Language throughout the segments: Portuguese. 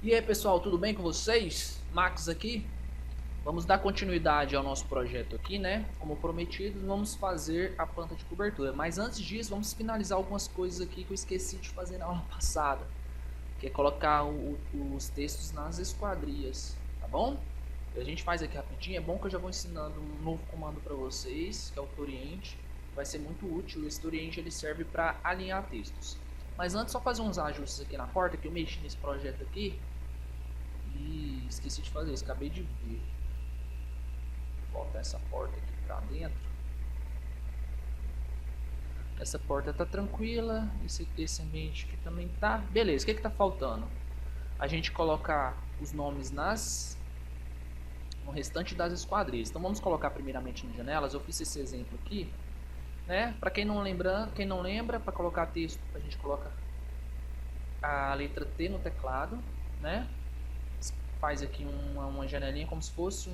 E aí pessoal, tudo bem com vocês? Max aqui. Vamos dar continuidade ao nosso projeto aqui, né? Como prometido, vamos fazer a planta de cobertura. Mas antes disso, vamos finalizar algumas coisas aqui que eu esqueci de fazer na aula passada. Que é colocar os textos nas esquadrias, tá bom? A gente faz aqui rapidinho. É bom que eu já vou ensinando um novo comando para vocês, que é o Toriente. Vai ser muito útil. Esse Toriente ele serve para alinhar textos. Mas antes, só fazer uns ajustes aqui na porta, que eu mexi nesse projeto aqui. E esqueci de fazer isso, acabei de ver. Vou botar essa porta aqui pra dentro. Essa porta tá tranquila. Esse ambiente aqui também tá. Beleza, o que tá faltando? A gente colocar os nomes no restante das esquadrias. Então vamos colocar primeiramente nas janelas. Eu fiz esse exemplo aqui, né? Para quem não lembra, para colocar texto, a gente coloca a letra T no teclado, né? Faz aqui uma janelinha como se fosse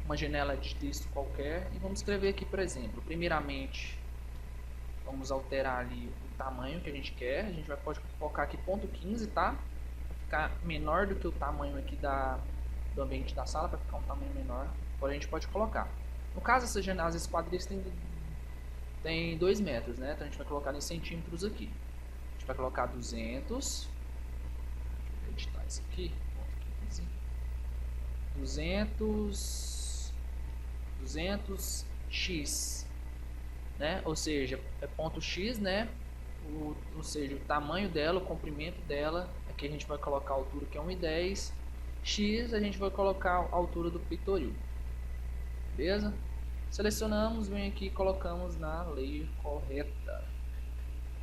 uma janela de texto qualquer e vamos escrever aqui, por exemplo, primeiramente vamos alterar ali o tamanho que a gente quer. A gente pode colocar aqui ponto 15, tá? Para ficar menor do que o tamanho aqui do ambiente da sala, para ficar um tamanho menor. Agora a gente pode colocar. No caso, essas janelas esquadrias tem 2 metros, né? Então a gente vai colocar em centímetros aqui. A gente vai colocar 200. Deixa eu editar isso aqui. 200x, né? Ou seja, é ponto x, né? Ou seja, o tamanho dela, o comprimento dela. Aqui a gente vai colocar a altura que é 1,10. X a gente vai colocar a altura do peitoril. Beleza? Selecionamos, vem aqui e colocamos na layer correta.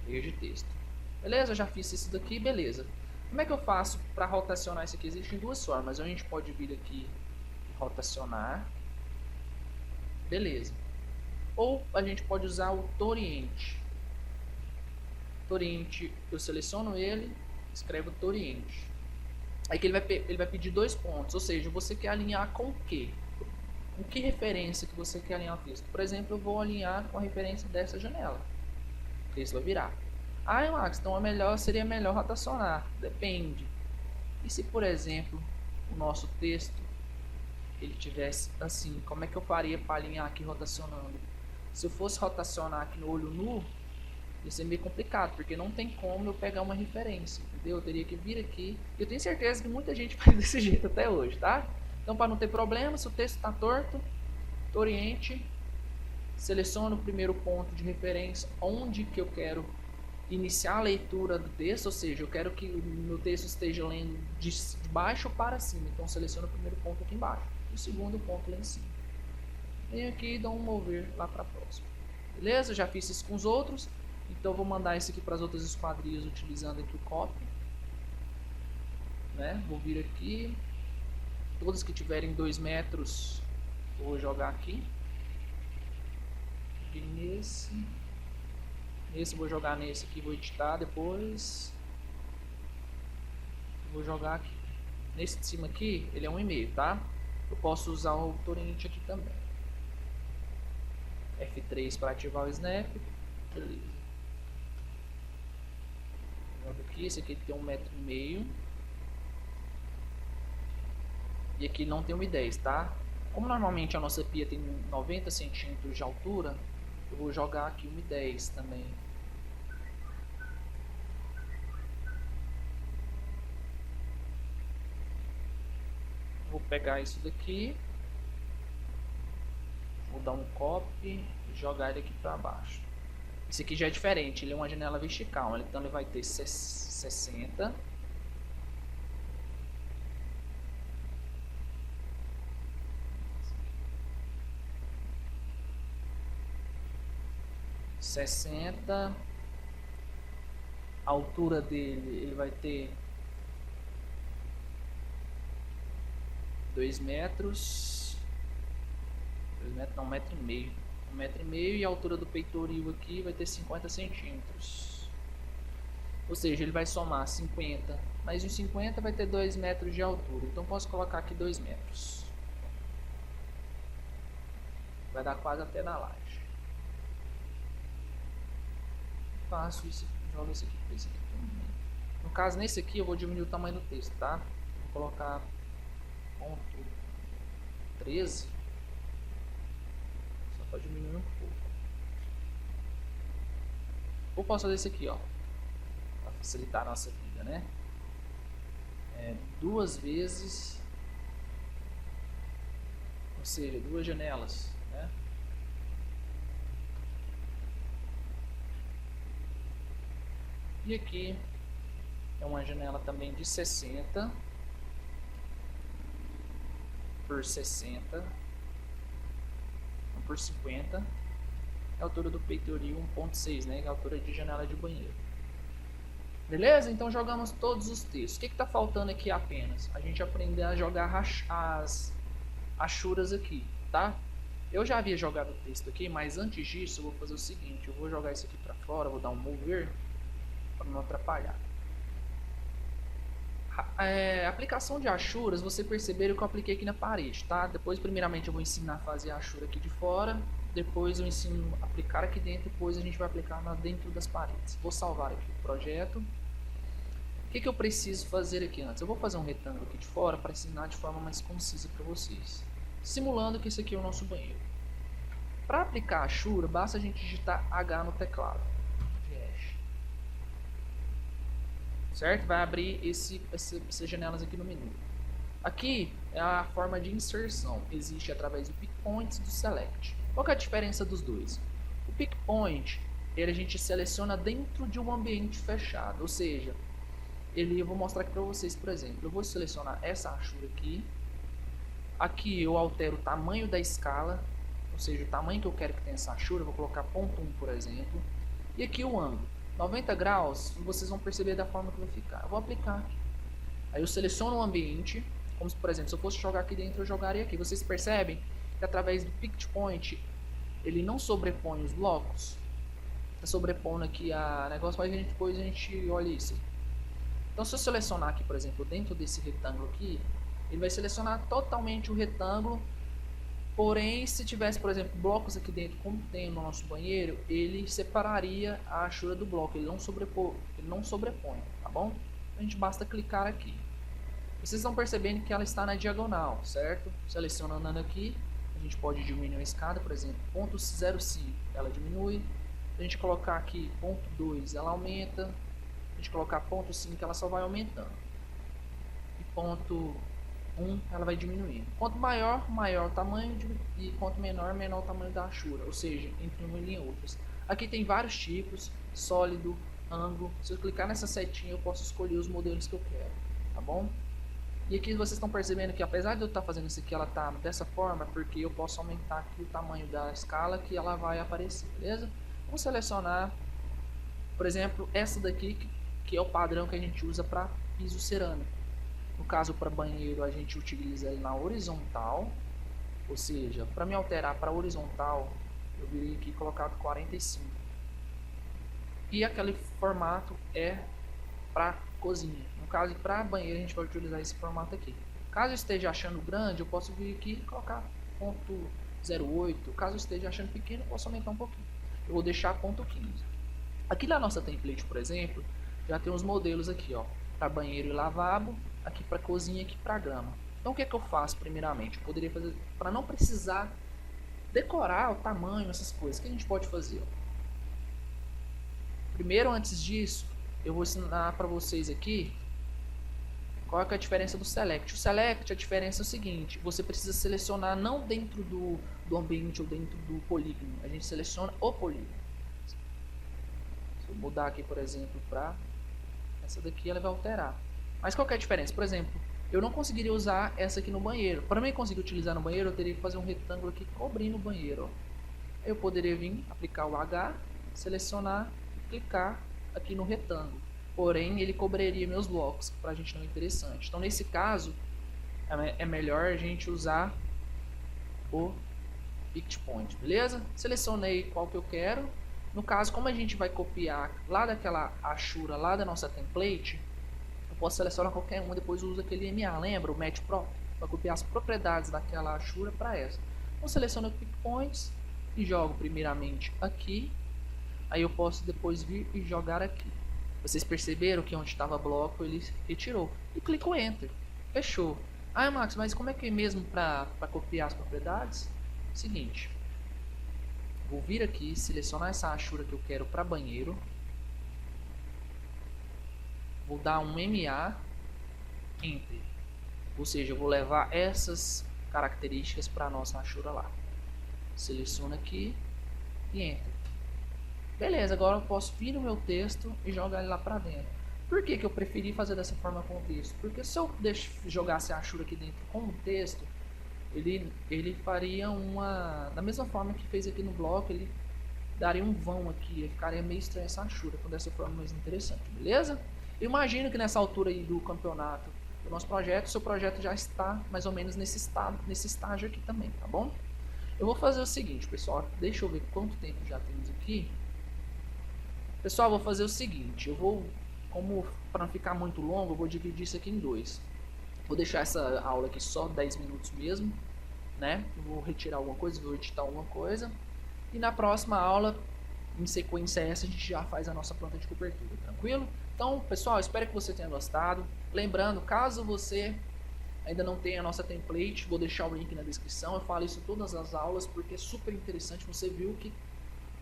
Layer de texto. Beleza? Já fiz isso daqui, beleza. Como é que eu faço para rotacionar isso aqui? Existem duas formas. A gente pode vir aqui e rotacionar. Beleza. Ou a gente pode usar o Toriente. Toriente, eu seleciono ele, escrevo Toriente. Aí que ele vai pedir 2 pontos, ou seja, você quer alinhar com o quê? Com que referência que você quer alinhar o texto? Por exemplo, eu vou alinhar com a referência dessa janela. O texto vai virar. Ah, Max, então seria melhor rotacionar. Depende. E se, por exemplo, o nosso texto ele tivesse assim, como é que eu faria para alinhar aqui rotacionando? Se eu fosse rotacionar aqui no olho nu, ia ser meio complicado, porque não tem como eu pegar uma referência, entendeu? Eu teria que vir aqui. Eu tenho certeza que muita gente faz desse jeito até hoje, tá? Então, para não ter problema, se o texto está torto, oriente, seleciono o primeiro ponto de referência, onde que eu quero iniciar a leitura do texto, ou seja, eu quero que o meu texto esteja lendo de baixo para cima, então seleciono o primeiro ponto aqui embaixo, e o segundo ponto lá em cima. Venho aqui e dou um mover lá para próximo. Beleza? Já fiz isso com os outros, então eu vou mandar isso aqui para as outras esquadrias utilizando aqui o copy. Né? Vou vir aqui, todas que tiverem 2 metros, vou jogar aqui. E nesse vou jogar nesse aqui, vou editar depois. Vou jogar aqui. Nesse de cima aqui, ele é 1,5, tá? Eu posso usar o Toriente aqui também. F3 para ativar o snap. Beleza. Jogo aqui, esse aqui tem 1,5 m. E aqui não tem 1,10, tá? Como normalmente a nossa pia tem 90 centímetros de altura, eu vou jogar aqui 1,10 também. Vou pegar isso daqui, vou dar um copy e jogar ele aqui para baixo. Esse aqui já é diferente, ele é uma janela vertical, então ele vai ter 60. A altura dele ele vai ter 2 metros. 2 metros não, 1,5 m. 1,5 m e a altura do peitoril aqui vai ter 50 centímetros. Ou seja, ele vai somar 50 mais uns 50 vai ter 2 metros de altura. Então posso colocar aqui 2 metros. Vai dar quase até na laje. Faço isso, jogo esse aqui também. No caso, nesse aqui, eu vou diminuir o tamanho do texto, tá? Vou colocar ponto 13, só para diminuir um pouco. Ou posso fazer esse aqui, ó, para facilitar a nossa vida, né? 2 vezes, ou seja, 2 janelas, né? E aqui é uma janela também de 60 por 60 por 50. É a altura do peitoril 1.6, né? É a altura de janela de banheiro. Beleza? Então jogamos todos os textos. O que está faltando aqui apenas? A gente aprender a jogar as achuras aqui, tá? Eu já havia jogado o texto aqui, mas antes disso eu vou fazer o seguinte. Eu vou jogar isso aqui para fora, vou dar um mover para não atrapalhar. Aplicação de achuras, você perceberam que eu apliquei aqui na parede, tá? Depois, primeiramente, eu vou ensinar a fazer a achura aqui de fora. Depois eu ensino a aplicar aqui dentro. Depois a gente vai aplicar dentro das paredes. Vou salvar aqui o projeto. O que eu preciso fazer aqui antes? Eu vou fazer um retângulo aqui de fora para ensinar de forma mais concisa para vocês. Simulando que esse aqui é o nosso banheiro. Para aplicar a achura, basta a gente digitar H no teclado. Certo? Vai abrir essas janelas aqui no menu. Aqui é a forma de inserção. Existe através do Pick Point e do Select. Qual que é a diferença dos dois? O Pick Point, a gente seleciona dentro de um ambiente fechado. Ou seja, eu vou mostrar aqui para vocês, por exemplo. Eu vou selecionar essa achura aqui. Aqui eu altero o tamanho da escala. Ou seja, o tamanho que eu quero que tenha essa achura. Eu vou colocar 0.1, por exemplo. E aqui o ângulo. 90 graus, vocês vão perceber da forma que vai ficar. Eu vou aplicar aqui. Aí eu seleciono o ambiente, como se, por exemplo, se eu fosse jogar aqui dentro, eu jogaria aqui. Vocês percebem que através do Pick Point, ele não sobrepõe os blocos. Está sobrepondo aqui a negócio, mas depois a gente olha isso. Então se eu selecionar aqui, por exemplo, dentro desse retângulo aqui, ele vai selecionar totalmente o retângulo. Porém, se tivesse, por exemplo, blocos aqui dentro, como tem no nosso banheiro, ele separaria a achura do bloco, ele não sobrepõe, tá bom? A gente basta clicar aqui. Vocês estão percebendo que ela está na diagonal, certo? Selecionando aqui, a gente pode diminuir a escada, por exemplo, 0.05, ela diminui. Se a gente colocar aqui 0.2, ela aumenta. Se a gente colocar 0.5, ela só vai aumentando. E 0.1, ela vai diminuindo. Quanto maior, maior o tamanho, e quanto menor, menor o tamanho da achura, ou seja, entre uma e outras. Aqui tem vários tipos, sólido, ângulo. Se eu clicar nessa setinha, eu posso escolher os modelos que eu quero, tá bom? E aqui vocês estão percebendo que apesar de eu estar fazendo isso aqui, ela está dessa forma, porque eu posso aumentar aqui o tamanho da escala que ela vai aparecer, beleza? Vamos selecionar, por exemplo, essa daqui, que é o padrão que a gente usa para piso cerâmico. No caso, para banheiro, a gente utiliza ele na horizontal, ou seja, para me alterar para horizontal, eu virei aqui e colocar 45. E aquele formato é para cozinha. No caso, para banheiro, a gente vai utilizar esse formato aqui. Caso eu esteja achando grande, eu posso vir aqui e colocar 0.08. Caso eu esteja achando pequeno, eu posso aumentar um pouquinho. Eu vou deixar 0.15. Aqui na nossa template, por exemplo, já tem os modelos aqui, ó, para banheiro e lavabo, aqui para cozinha e aqui para grama. Então o que é que eu faço primeiramente? Eu poderia fazer, para não precisar decorar o tamanho, essas coisas, o que a gente pode fazer? Primeiro, antes disso, eu vou ensinar para vocês aqui qual é a diferença do Select. O Select, a diferença é o seguinte, você precisa selecionar não dentro do ambiente ou dentro do polígono, a gente seleciona o polígono. Se eu mudar aqui, por exemplo, para essa daqui, ela vai alterar. Mas qual que é a diferença? Por exemplo, eu não conseguiria usar essa aqui no banheiro. Para mim conseguir utilizar no banheiro, eu teria que fazer um retângulo aqui cobrindo o banheiro. Ó. Eu poderia vir, aplicar o H, selecionar, clicar aqui no retângulo. Porém, ele cobriria meus blocos, para a gente não é interessante. Então, nesse caso, é melhor a gente usar o Pick Point, beleza? Selecionei qual que eu quero. No caso, como a gente vai copiar lá daquela achura, lá da nossa template, eu posso selecionar qualquer uma, depois eu uso aquele MA, lembra? O Match Pro, para copiar as propriedades daquela achura para essa. Então, seleciono o Pick Points e jogo primeiramente aqui. Aí eu posso depois vir e jogar aqui. Vocês perceberam que onde estava bloco ele retirou. E clicou Enter. Fechou. Ah, Max, mas como é que é mesmo para copiar as propriedades? Seguinte. Vou vir aqui, selecionar essa rachura que eu quero para banheiro. Vou dar um MA, Enter. Ou seja, eu vou levar essas características para a nossa rachura lá. Seleciono aqui e Enter. Beleza, agora eu posso vir no meu texto e jogar ele lá para dentro. Por que eu preferi fazer dessa forma com o texto? Porque se eu jogasse a rachura aqui dentro com o texto, ele faria uma... Da mesma forma que fez aqui no bloco, ele daria um vão aqui, ficaria meio estranha essa rachura, então dessa forma mais interessante, beleza? Eu imagino que nessa altura aí do campeonato do nosso projeto, seu projeto já está mais ou menos nesse estágio aqui também, tá bom? Eu vou fazer o seguinte, pessoal, deixa eu ver quanto tempo já temos aqui. Pessoal, eu vou fazer o seguinte, como para não ficar muito longo, eu vou dividir isso aqui em dois. Vou deixar essa aula aqui só 10 minutos mesmo, né? Eu vou retirar alguma coisa, vou editar alguma coisa. E na próxima aula, em sequência essa, a gente já faz a nossa planta de cobertura, tranquilo? Então, pessoal, espero que você tenha gostado. Lembrando, caso você ainda não tenha a nossa template, vou deixar o link na descrição. Eu falo isso em todas as aulas porque é super interessante. Você viu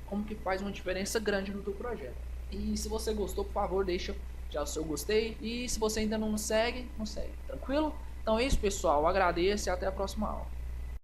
como que faz uma diferença grande no teu projeto. E se você gostou, por favor, deixa já o seu gostei. E se você ainda não nos segue, não segue, tranquilo? Então é isso, pessoal. Eu agradeço e até a próxima aula.